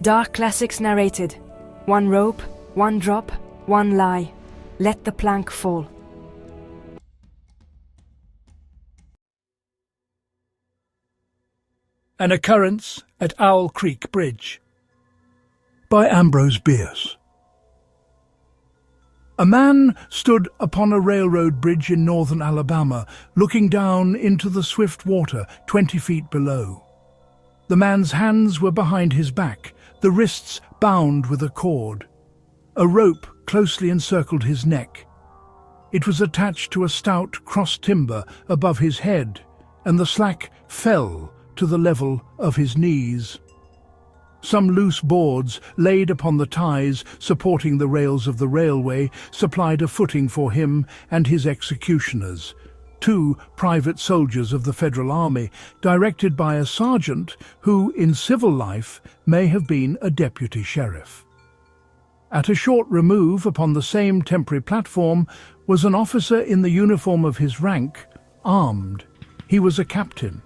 Dark Classics Narrated. One rope, one drop, one lie. Let the plank fall. An Occurrence at Owl Creek Bridge by Ambrose Bierce. A man stood upon a railroad bridge in northern Alabama, looking down into the swift water 20 feet below. The man's hands were behind his back, the wrists bound with a cord. A rope closely encircled his neck. It was attached to a stout cross timber above his head, and the slack fell to the level of his knees. Some loose boards laid upon the ties supporting the rails of the railway supplied a footing for him and his executioners, 2 private soldiers of the Federal Army, directed by a sergeant who, in civil life, may have been a deputy sheriff. At a short remove upon the same temporary platform was an officer in the uniform of his rank, armed. He was a captain.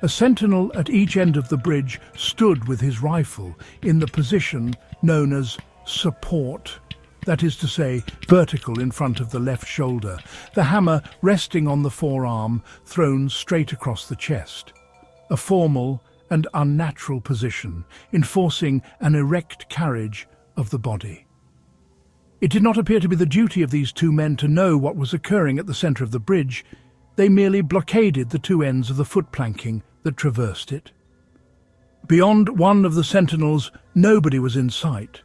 A sentinel at each end of the bridge stood with his rifle in the position known as support, that is to say, vertical in front of the left shoulder, the hammer resting on the forearm thrown straight across the chest. A formal and unnatural position, enforcing an erect carriage of the body. It did not appear to be the duty of these 2 men to know what was occurring at the centre of the bridge. They merely blockaded the 2 ends of the foot planking that traversed it. Beyond one of the sentinels, nobody was in sight.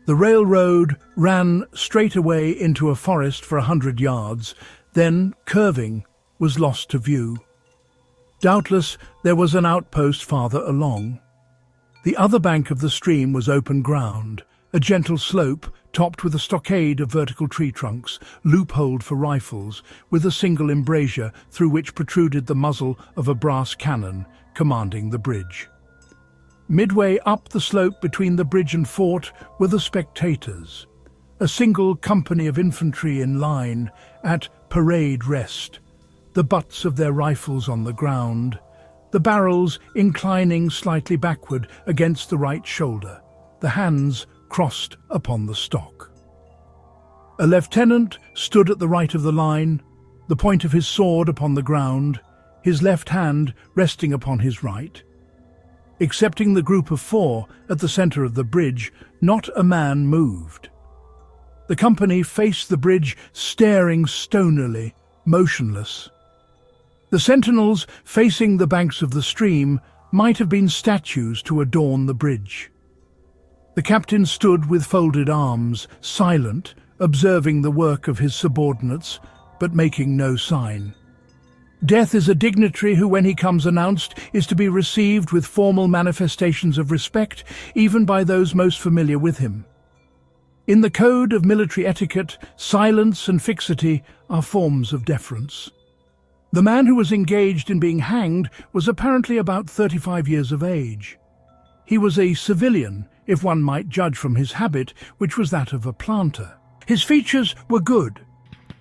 The railroad ran straight away into a forest for 100 yards, then, curving, was lost to view. Doubtless there was an outpost farther along. The other bank of the stream was open ground, a gentle slope topped with a stockade of vertical tree trunks, loopholed for rifles, with a single embrasure through which protruded the muzzle of a brass cannon commanding the bridge. Midway up the slope between the bridge and fort were the spectators, a single company of infantry in line at parade rest, the butts of their rifles on the ground, the barrels inclining slightly backward against the right shoulder, the hands crossed upon the stock. A lieutenant stood at the right of the line, the point of his sword upon the ground, his left hand resting upon his right. Excepting the group of 4 at the centre of the bridge, not a man moved. The company faced the bridge, staring stonily, motionless. The sentinels facing the banks of the stream might have been statues to adorn the bridge. The captain stood with folded arms, silent, observing the work of his subordinates, but making no sign. Death is a dignitary who, when he comes announced, is to be received with formal manifestations of respect, even by those most familiar with him. In the code of military etiquette, silence and fixity are forms of deference. The man who was engaged in being hanged was apparently about 35 years of age. He was a civilian, if one might judge from his habit, which was that of a planter. His features were good.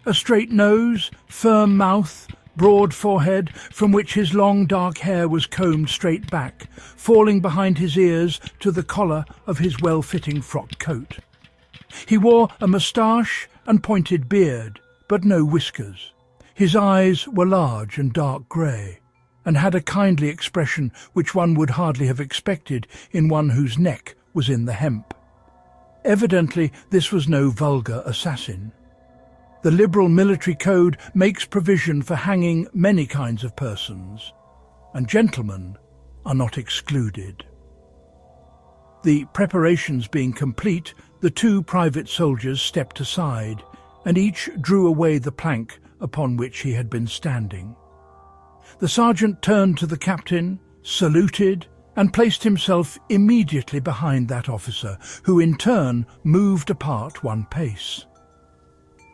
A straight nose, firm mouth, broad forehead, from which his long dark hair was combed straight back, falling behind his ears to the collar of his well-fitting frock coat. He wore a moustache and pointed beard, but no whiskers. His eyes were large and dark grey, and had a kindly expression which one would hardly have expected in one whose neck was in the hemp. Evidently this was no vulgar assassin. The liberal military code makes provision for hanging many kinds of persons, and gentlemen are not excluded. The preparations being complete, the 2 private soldiers stepped aside, and each drew away the plank upon which he had been standing. The sergeant turned to the captain, saluted, and placed himself immediately behind that officer, who in turn moved apart 1 pace.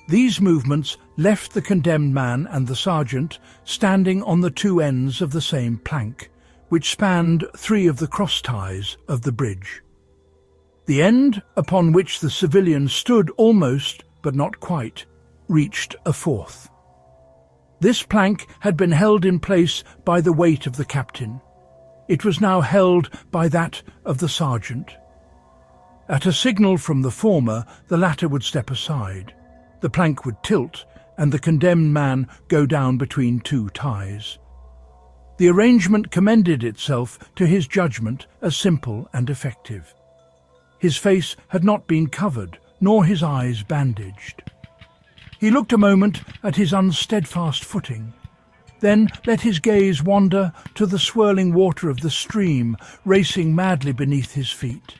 These movements left the condemned man and the sergeant standing on the 2 ends of the same plank, which spanned 3 of the cross ties of the bridge. The end upon which the civilian stood almost, but not quite, reached a 4th. This plank had been held in place by the weight of the captain. It was now held by that of the sergeant. At a signal from the former, the latter would step aside. The plank would tilt, and the condemned man go down between two ties. The arrangement commended itself to his judgment as simple and effective. His face had not been covered, nor his eyes bandaged. He looked a moment at his unsteadfast footing, then let his gaze wander to the swirling water of the stream racing madly beneath his feet.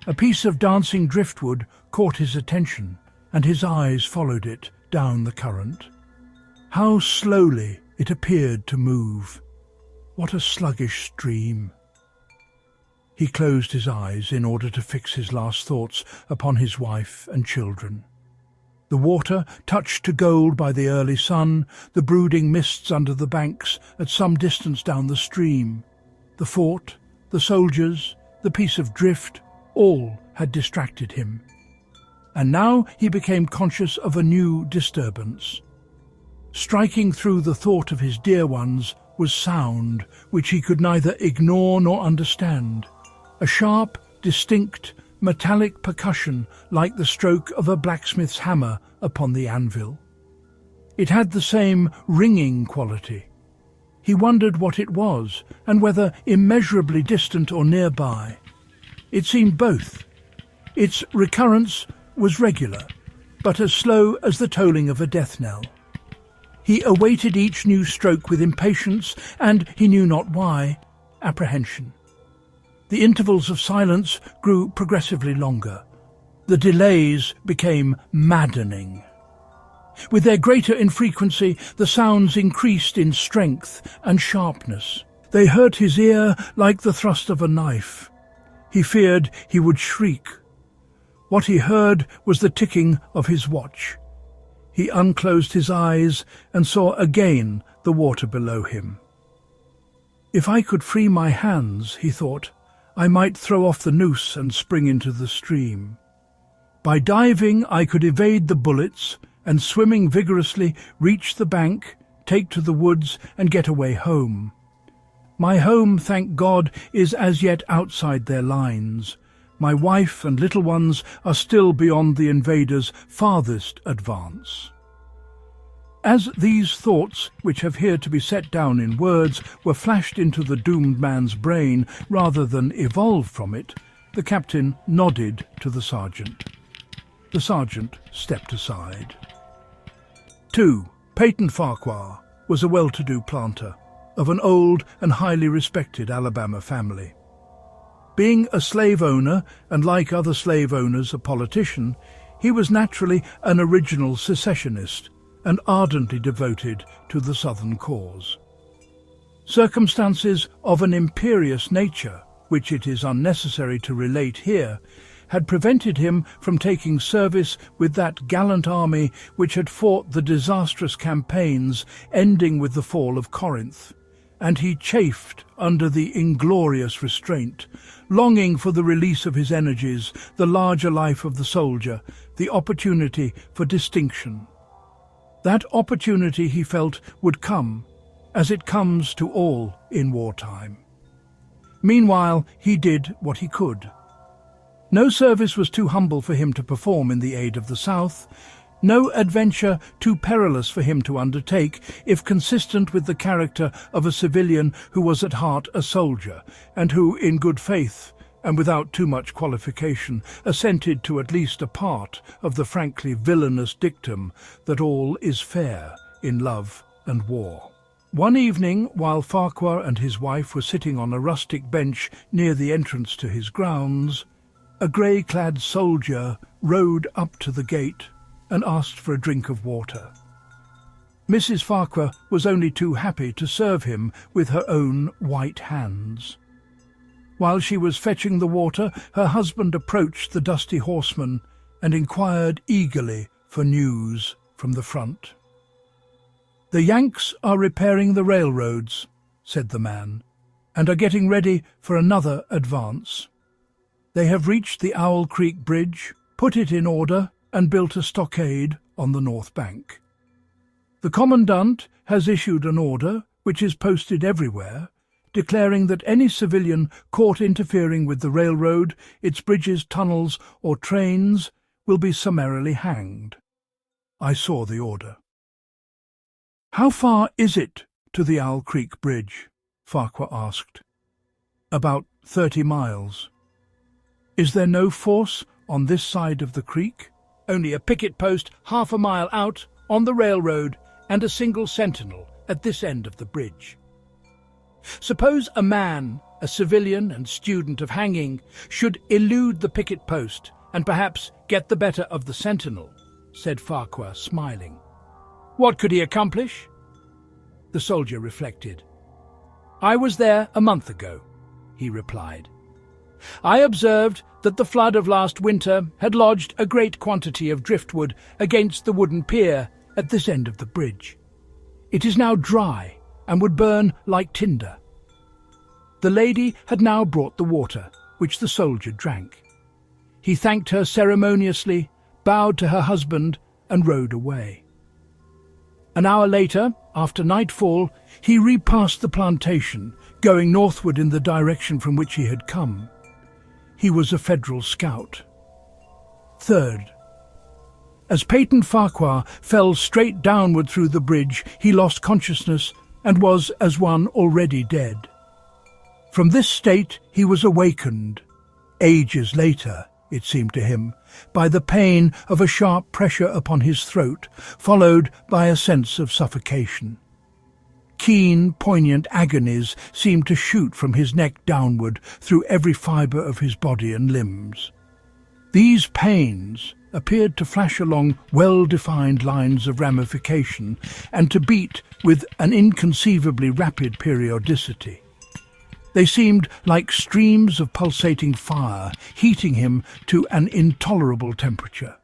A piece of dancing driftwood caught his attention, and his eyes followed it down the current. How slowly it appeared to move. What a sluggish stream. He closed his eyes in order to fix his last thoughts upon his wife and children. The water, touched to gold by the early sun, the brooding mists under the banks at some distance down the stream, the fort, the soldiers, the piece of drift, all had distracted him. And now he became conscious of a new disturbance. Striking through the thought of his dear ones was sound which he could neither ignore nor understand, a sharp, distinct, metallic percussion like the stroke of a blacksmith's hammer upon the anvil. It had the same ringing quality. He wondered what it was, and whether immeasurably distant or nearby. It seemed both. Its recurrence was regular, but as slow as the tolling of a death knell. He awaited each new stroke with impatience and, he knew not why, apprehension. The intervals of silence grew progressively longer. The delays became maddening. With their greater infrequency, the sounds increased in strength and sharpness. They hurt his ear like the thrust of a knife. He feared he would shriek. What he heard was the ticking of his watch. He unclosed his eyes and saw again the water below him. If I could free my hands, he thought, I might throw off the noose and spring into the stream. By diving, I could evade the bullets and, swimming vigorously, reach the bank, take to the woods and get away home. My home, thank God, is as yet outside their lines. My wife and little ones are still beyond the invaders' farthest advance. As these thoughts, which have here to be set down in words, were flashed into the doomed man's brain rather than evolved from it, the captain nodded to the sergeant. The sergeant stepped aside. 2. Peyton Farquhar was a well-to-do planter of an old and highly respected Alabama family. Being a slave owner, and like other slave owners a politician, he was naturally an original secessionist and ardently devoted to the Southern cause. Circumstances of an imperious nature, which it is unnecessary to relate here, had prevented him from taking service with that gallant army which had fought the disastrous campaigns ending with the fall of Corinth, and he chafed under the inglorious restraint, longing for the release of his energies, the larger life of the soldier, the opportunity for distinction. That opportunity, he felt, would come, as it comes to all in wartime. Meanwhile, he did what he could. No service was too humble for him to perform in the aid of the South, no adventure too perilous for him to undertake, if consistent with the character of a civilian who was at heart a soldier, and who, in good faith, and without too much qualification, assented to at least a part of the frankly villainous dictum that all is fair in love and war. One evening, while Farquhar and his wife were sitting on a rustic bench near the entrance to his grounds, a grey-clad soldier rode up to the gate and asked for a drink of water. Mrs. Farquhar was only too happy to serve him with her own white hands. While she was fetching the water, her husband approached the dusty horseman and inquired eagerly for news from the front. "The Yanks are repairing the railroads," said the man, "and are getting ready for another advance. They have reached the Owl Creek Bridge, put it in order, and built a stockade on the north bank. The commandant has issued an order, which is posted everywhere, declaring that any civilian caught interfering with the railroad, its bridges, tunnels, or trains will be summarily hanged. I saw the order. "How far is it to the Owl Creek Bridge?" Farquhar asked. "About 30 miles. Is there no force on this side of the creek?" "Only a picket post half a mile out on the railroad and a single sentinel at this end of the bridge. Suppose a man, a civilian and student of hanging, should elude the picket post and perhaps get the better of the sentinel," said Farquhar, smiling. "What could he accomplish?" The soldier reflected. "I was there a month ago," he replied. "I observed that the flood of last winter had lodged a great quantity of driftwood against the wooden pier at this end of the bridge. It is now dry and would burn like tinder." The lady had now brought the water, which the soldier drank. He thanked her ceremoniously, bowed to her husband, and rode away. An hour later, after nightfall, he repassed the plantation, going northward in the direction from which he had come. He was a Federal scout. Third, as Peyton Farquhar fell straight downward through the bridge, he lost consciousness and was as one already dead. From this state he was awakened, ages later, it seemed to him, by the pain of a sharp pressure upon his throat, followed by a sense of suffocation. Keen, poignant agonies seemed to shoot from his neck downward through every fibre of his body and limbs. These pains appeared to flash along well-defined lines of ramification and to beat with an inconceivably rapid periodicity. They seemed like streams of pulsating fire, heating him to an intolerable temperature.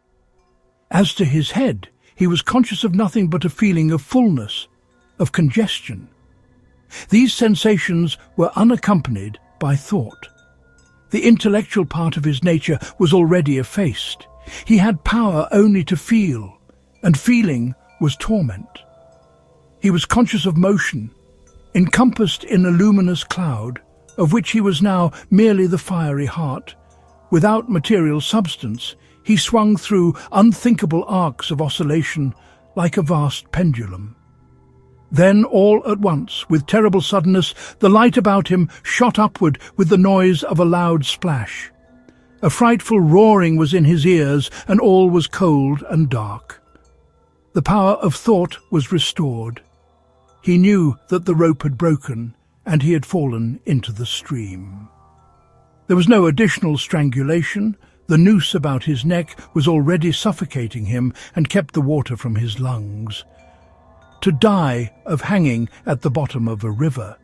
As to his head, he was conscious of nothing but a feeling of fullness, of congestion. These sensations were unaccompanied by thought. The intellectual part of his nature was already effaced. He had power only to feel, and feeling was torment. He was conscious of motion, encompassed in a luminous cloud, of which he was now merely the fiery heart. Without material substance, he swung through unthinkable arcs of oscillation like a vast pendulum. Then, all at once, with terrible suddenness, the light about him shot upward with the noise of a loud splash. A frightful roaring was in his ears, and all was cold and dark. The power of thought was restored. He knew that the rope had broken, and he had fallen into the stream. There was no additional strangulation. The noose about his neck was already suffocating him and kept the water from his lungs. To die of hanging at the bottom of a river,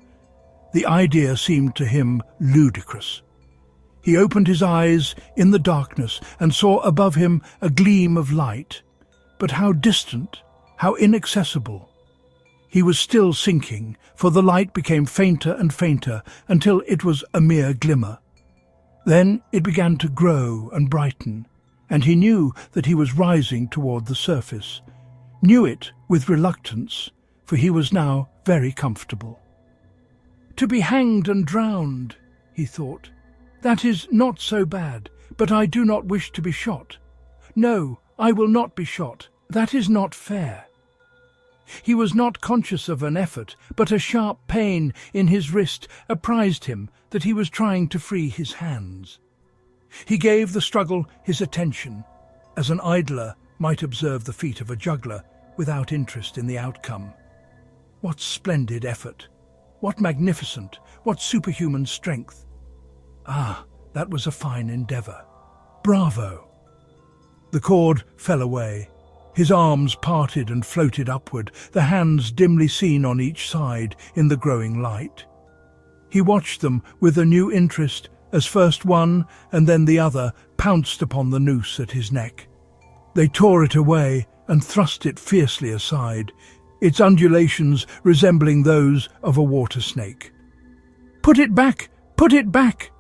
the idea seemed to him ludicrous. He opened his eyes in the darkness and saw above him a gleam of light, but how distant, how inaccessible. He was still sinking, for the light became fainter and fainter until it was a mere glimmer. Then it began to grow and brighten, and he knew that he was rising toward the surface. Knew it with reluctance, for he was now very comfortable. To be hanged and drowned, he thought. That is not so bad, but I do not wish to be shot. No, I will not be shot. That is not fair. He was not conscious of an effort, but a sharp pain in his wrist apprised him that he was trying to free his hands. He gave the struggle his attention, as an idler might observe the feat of a juggler without interest in the outcome. What splendid effort! What magnificent, what superhuman strength! Ah, that was a fine endeavour. Bravo! The cord fell away. His arms parted and floated upward, the hands dimly seen on each side in the growing light. He watched them with a new interest as first one and then the other pounced upon the noose at his neck. They tore it away and thrust it fiercely aside, its undulations resembling those of a water snake. "Put it back! Put it back!"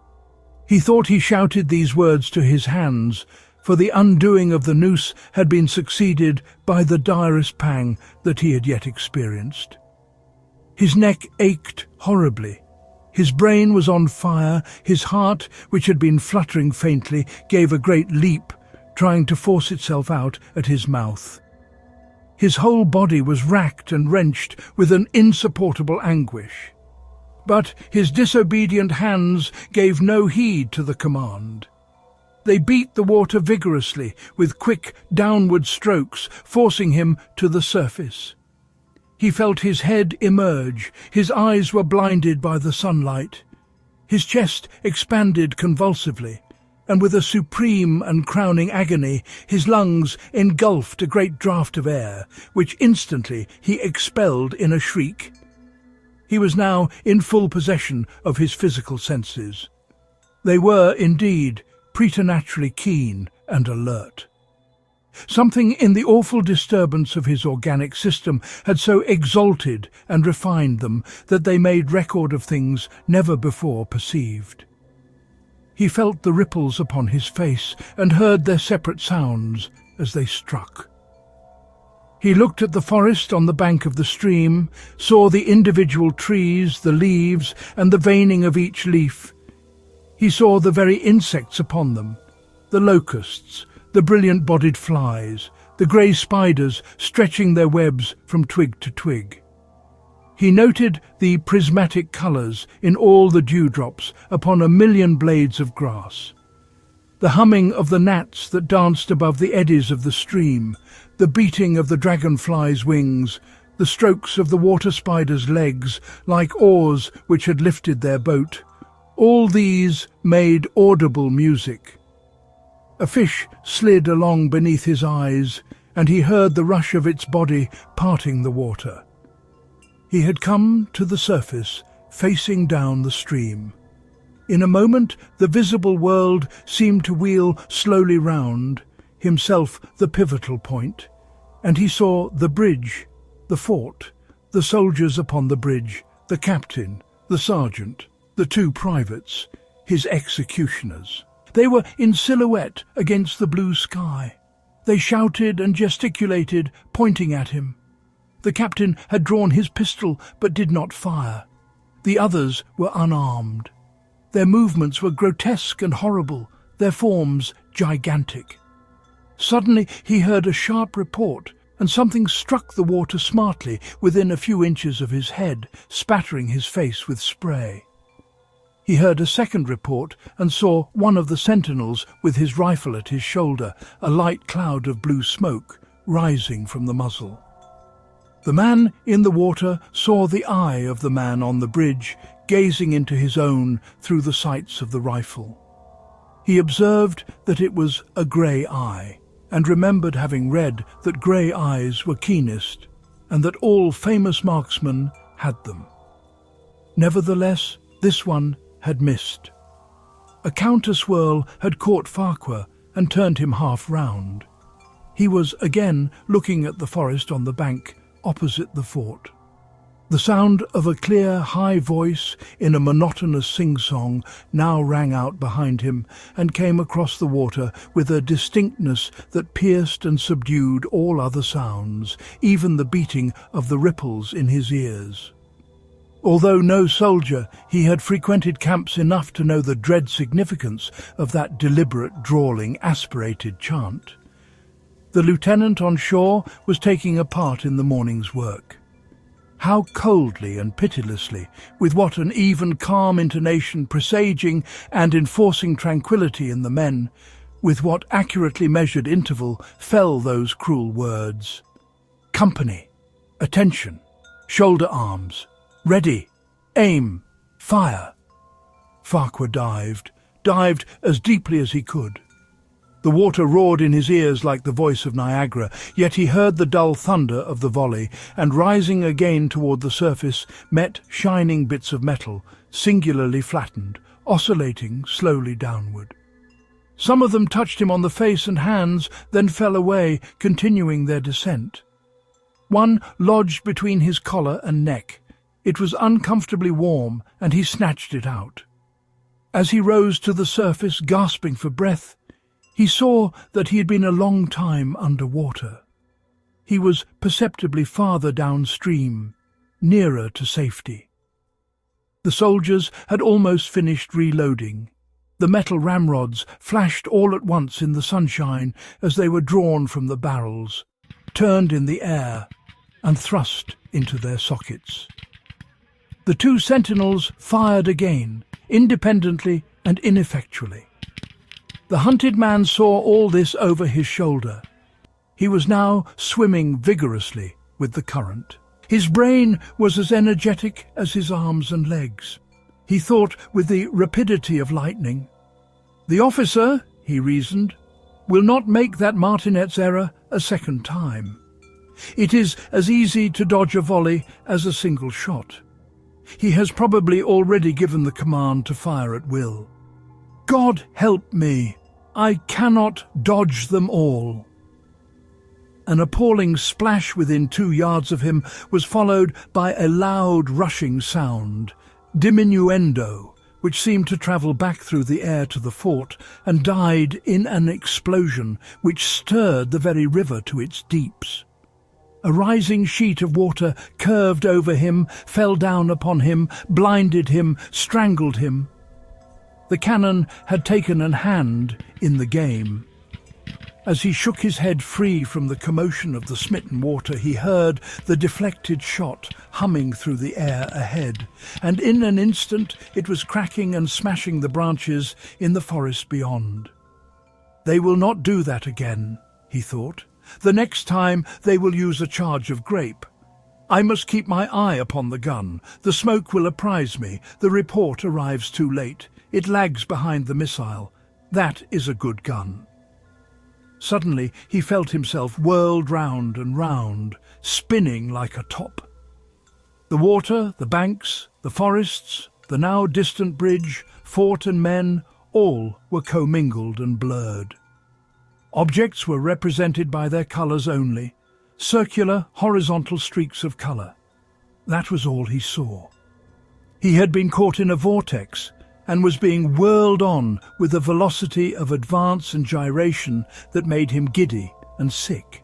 He thought he shouted these words to his hands, for the undoing of the noose had been succeeded by the direst pang that he had yet experienced. His neck ached horribly, His brain was on fire, his heart, which had been fluttering faintly, gave a great leap, trying to force itself out at his mouth. His whole body was racked and wrenched with an insupportable anguish. But his disobedient hands gave no heed to the command. They beat the water vigorously, with quick downward strokes, forcing him to the surface. He felt his head emerge, his eyes were blinded by the sunlight. His chest expanded convulsively, and with a supreme and crowning agony, his lungs engulfed a great draught of air, which instantly he expelled in a shriek. He was now in full possession of his physical senses. They were, indeed, preternaturally keen and alert. Something in the awful disturbance of his organic system had so exalted and refined them that they made record of things never before perceived. He felt the ripples upon his face and heard their separate sounds as they struck. He looked at the forest on the bank of the stream, saw the individual trees, the leaves, and the veining of each leaf. He saw the very insects upon them, the locusts, the brilliant-bodied flies, the grey spiders stretching their webs from twig to twig. He noted the prismatic colours in all the dewdrops upon a million blades of grass, the humming of the gnats that danced above the eddies of the stream, the beating of the dragonfly's wings, the strokes of the water spider's legs like oars which had lifted their boat. All these made audible music. A fish slid along beneath his eyes, and he heard the rush of its body parting the water. He had come to the surface, facing down the stream. In a moment the visible world seemed to wheel slowly round, himself the pivotal point, and he saw the bridge, the fort, the soldiers upon the bridge, the captain, the sergeant, the two privates, his executioners. They were in silhouette against the blue sky. They shouted and gesticulated, pointing at him. The captain had drawn his pistol but did not fire. The others were unarmed. Their movements were grotesque and horrible, their forms gigantic. Suddenly he heard a sharp report, and something struck the water smartly within a few inches of his head, spattering his face with spray. He heard a second report and saw one of the sentinels with his rifle at his shoulder, a light cloud of blue smoke rising from the muzzle. The man in the water saw the eye of the man on the bridge, gazing into his own through the sights of the rifle. He observed that it was a grey eye, and remembered having read that grey eyes were keenest, and that all famous marksmen had them. Nevertheless, this one had missed. A counter-swirl had caught Farquhar and turned him half round. He was again looking at the forest on the bank opposite the fort. The sound of a clear, high voice in a monotonous sing-song now rang out behind him and came across the water with a distinctness that pierced and subdued all other sounds, even the beating of the ripples in his ears. Although no soldier, he had frequented camps enough to know the dread significance of that deliberate, drawling, aspirated chant. The lieutenant on shore was taking a part in the morning's work. How coldly and pitilessly, with what an even calm intonation presaging and enforcing tranquillity in the men, with what accurately measured interval fell those cruel words. Company, attention, shoulder arms, ready, aim, fire. Farquhar dived as deeply as he could. The water roared in his ears like the voice of Niagara, yet he heard the dull thunder of the volley, and rising again toward the surface, met shining bits of metal, singularly flattened, oscillating slowly downward. Some of them touched him on the face and hands, then fell away, continuing their descent. One lodged between his collar and neck. It was uncomfortably warm, and he snatched it out. As he rose to the surface, gasping for breath, he saw that he had been a long time under water. He was perceptibly farther downstream, nearer to safety. The soldiers had almost finished reloading. The metal ramrods flashed all at once in the sunshine as they were drawn from the barrels, turned in the air, and thrust into their sockets. The two sentinels fired again, independently and ineffectually. The hunted man saw all this over his shoulder. He was now swimming vigorously with the current. His brain was as energetic as his arms and legs. He thought with the rapidity of lightning. "The officer," he reasoned, "will not make that martinet's error a second time. It is as easy to dodge a volley as a single shot. He has probably already given the command to fire at will. God help me! I cannot dodge them all." An appalling splash within 2 yards of him was followed by a loud rushing sound, diminuendo, which seemed to travel back through the air to the fort and died in an explosion which stirred the very river to its deeps. A rising sheet of water curved over him, fell down upon him, blinded him, strangled him. The cannon had taken an hand in the game. As he shook his head free from the commotion of the smitten water, he heard the deflected shot humming through the air ahead, and in an instant it was cracking and smashing the branches in the forest beyond. "They will not do that again," he thought. "The next time they will use a charge of grape. I must keep my eye upon the gun. The smoke will apprise me. The report arrives too late. It lags behind the missile. That is a good gun." Suddenly he felt himself whirled round and round, spinning like a top. The water, the banks, the forests, the now distant bridge, fort and men, all were commingled and blurred. Objects were represented by their colours only, circular, horizontal streaks of colour. That was all he saw. He had been caught in a vortex and was being whirled on with a velocity of advance and gyration that made him giddy and sick.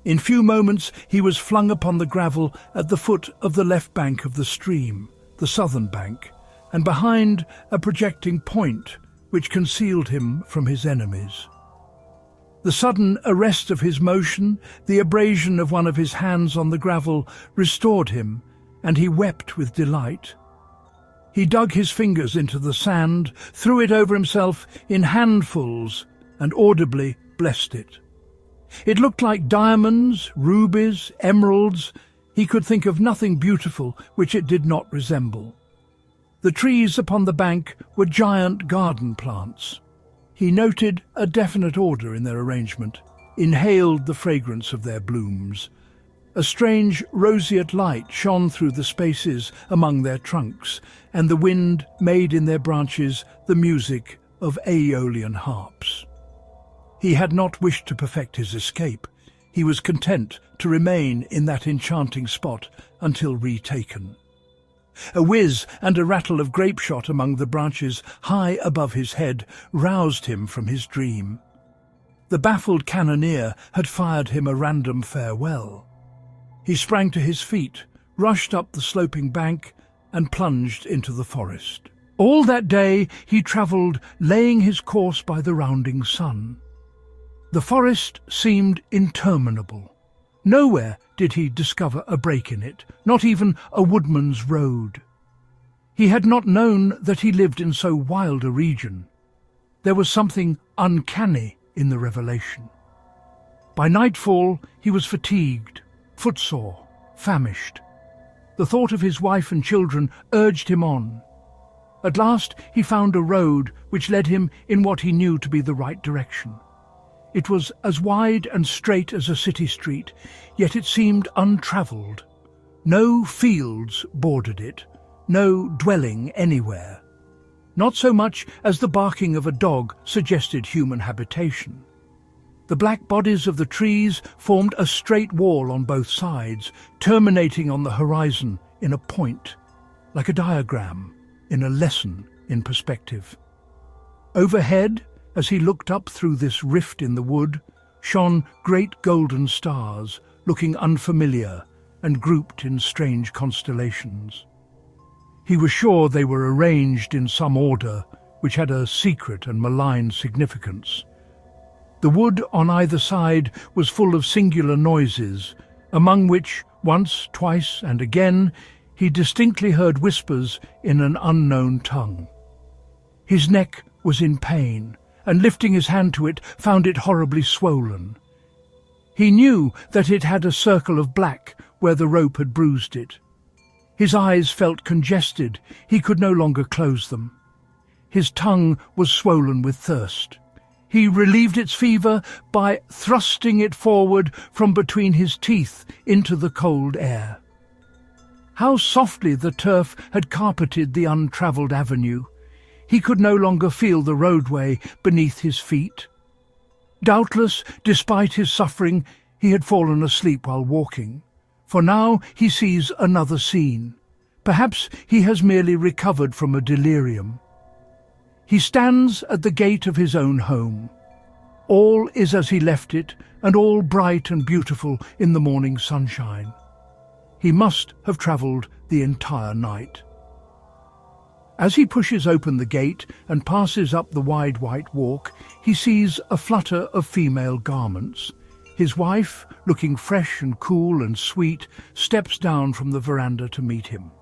In few moments he was flung upon the gravel at the foot of the left bank of the stream, the southern bank, and behind a projecting point which concealed him from his enemies. The sudden arrest of his motion, the abrasion of one of his hands on the gravel, restored him, and he wept with delight. He dug his fingers into the sand, threw it over himself in handfuls, and audibly blessed it. It looked like diamonds, rubies, emeralds. He could think of nothing beautiful which it did not resemble. The trees upon the bank were giant garden plants. He noted a definite order in their arrangement, inhaled the fragrance of their blooms. A strange roseate light shone through the spaces among their trunks, and the wind made in their branches the music of aeolian harps. He had not wished to perfect his escape. He was content to remain in that enchanting spot until retaken. A whiz and a rattle of grape shot among the branches high above his head roused him from his dream. The baffled cannoneer had fired him a random farewell. He sprang to his feet, rushed up the sloping bank, and plunged into the forest. All that day he travelled, laying his course by the rounding sun. The forest seemed interminable. Nowhere did he discover a break in it, not even a woodman's road. He had not known that he lived in so wild a region. There was something uncanny in the revelation. By nightfall he was fatigued, footsore, famished. The thought of his wife and children urged him on. At last he found a road which led him in what he knew to be the right direction. It was as wide and straight as a city street, yet it seemed untravelled. No fields bordered it, no dwelling anywhere. Not so much as the barking of a dog suggested human habitation. The black bodies of the trees formed a straight wall on both sides, terminating on the horizon in a point, like a diagram in a lesson in perspective. Overhead, as he looked up through this rift in the wood, shone great golden stars, looking unfamiliar and grouped in strange constellations. He was sure they were arranged in some order, which had a secret and malign significance. The wood on either side was full of singular noises, among which, once, twice, and again, he distinctly heard whispers in an unknown tongue. His neck was in pain, and lifting his hand to it, found it horribly swollen. He knew that it had a circle of black where the rope had bruised it. His eyes felt congested, he could no longer close them. His tongue was swollen with thirst. He relieved its fever by thrusting it forward from between his teeth into the cold air. How softly the turf had carpeted the untravelled avenue! He could no longer feel the roadway beneath his feet. Doubtless, despite his suffering, he had fallen asleep while walking, for now he sees another scene. Perhaps he has merely recovered from a delirium. He stands at the gate of his own home. All is as he left it, and all bright and beautiful in the morning sunshine. He must have travelled the entire night. As he pushes open the gate and passes up the wide white walk, he sees a flutter of female garments. His wife, looking fresh and cool and sweet, steps down from the veranda to meet him.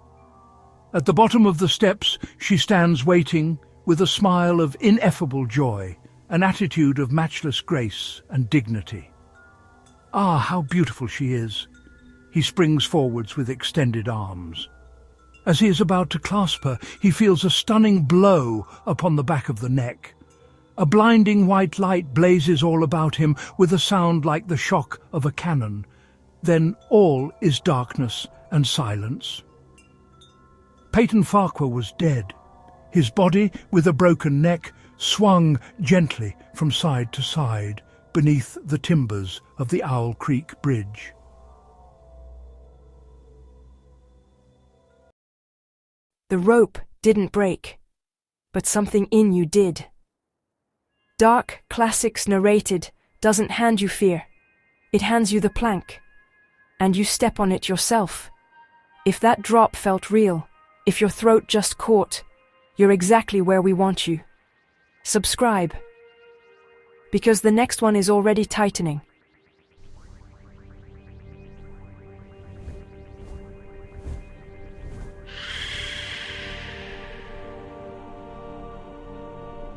At the bottom of the steps she stands waiting, with a smile of ineffable joy, an attitude of matchless grace and dignity. Ah, how beautiful she is! He springs forwards with extended arms. As he is about to clasp her, he feels a stunning blow upon the back of the neck. A blinding white light blazes all about him with a sound like the shock of a cannon. Then all is darkness and silence. Peyton Farquhar was dead. His body, with a broken neck, swung gently from side to side beneath the timbers of the Owl Creek Bridge. The rope didn't break, but something in you did. Dark Classics Narrated doesn't hand you fear. It hands you the plank, and you step on it yourself. If that drop felt real, if your throat just caught, you're exactly where we want you. Subscribe, because the next one is already tightening.